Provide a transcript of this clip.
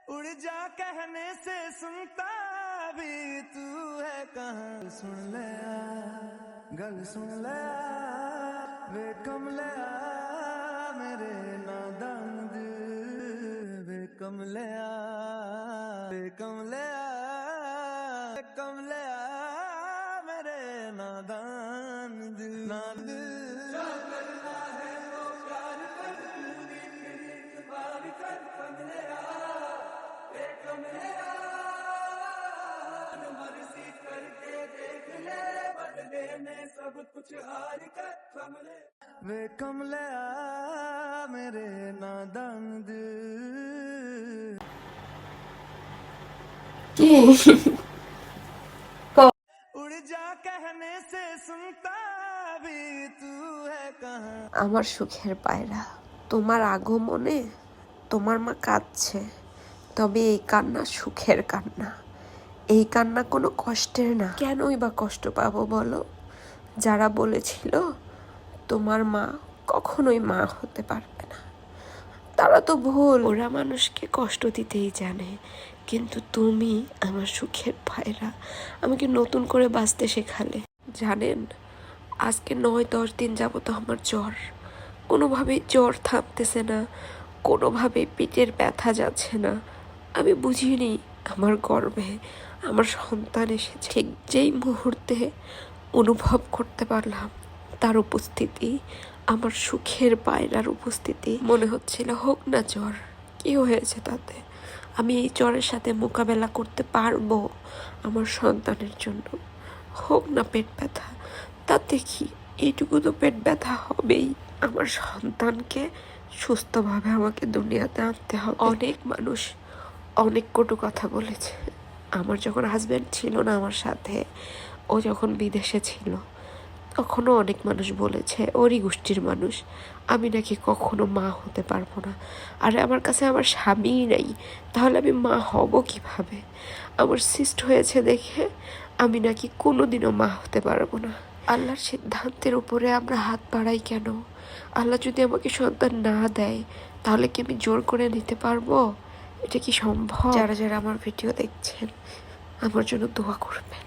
उड़ जा कहने से सुनता भी तू है कहाँ। सुन ले गल सुन ले वे कमले मेरे नादान दिल वे कमले कमले कमले मेरे नादान दिल सब कुछ हार कर कमले वे कमले मेरे नादान दिल। उड़ जा कहने से सुनता भी तू है कहाँ। আমার সুখের পায়রা, তোমার আগমনে তোমার মা কাঁদছে, তবে এই কান্না সুখের কান্না। এই কান্না কোনো কষ্টের না। কেনই বা কষ্ট পাবো বলো? যারা বলেছিল তোমার মা কখনোই মা হতে পারবে না, তারা তো ভুল। ওরা মানুষকে কষ্ট দিতেই জানে, কিন্তু তুমি আমার সুখের পায়রা আমাকে নতুন করে বাঁচতে শেখালে। জানেন, আজকে 9-10 দিন যাবত আমার জ্বর, কোনোভাবেই জ্বর থামতেছে না, কোনোভাবেই পেটের ব্যথা যাচ্ছে না। আমি বুঝিনি আমার গর্ভে আমার সন্তান এসেছে। ঠিক যেই মুহূর্তে অনুভব করতে পারলাম তার উপস্থিতি, আমার সুখের পায়রার উপস্থিতি, মনে হচ্ছিল হোক না জ্বর, কি হয়েছে তাতে, আমি এই জ্বরের সাথে মোকাবেলা করতে পারবো আমার সন্তানের জন্য। হোক না পেট ব্যথা, তাতে কি, এইটুকু তো পেট ব্যথা হবেই। আমার সন্তানকে সুস্থভাবে আমাকে দুনিয়াতে আনতে হবে। অনেক মানুষ অনেক কটু কথা বলেছে। আমার যখন হাজব্যান্ড ছিল না আমার সাথে, ও যখন বিদেশে ছিল, তখনও অনেক মানুষ বলেছে, ওরই গোষ্ঠীর মানুষ, আমি নাকি কখনো মা হতে পারবো না। আরে আমার কাছে আমার স্বামীই নাই, তাহলে আমি মা হব কিভাবে? আমার সিস্ট হয়েছে দেখে আমি নাকি কোনোদিনও মা হতে পারবো না। আল্লাহর সিদ্ধান্তের উপরে আমরা হাত বাড়াই কেন? আল্লাহ যদি আমাকে সন্তান না দেয়, তাহলে কি আমি জোর করে নিতে পারবো? এটা কি সম্ভব? যারা যারা আমার ভিডিও দেখছেন, আমার জন্য দোয়া করবেন।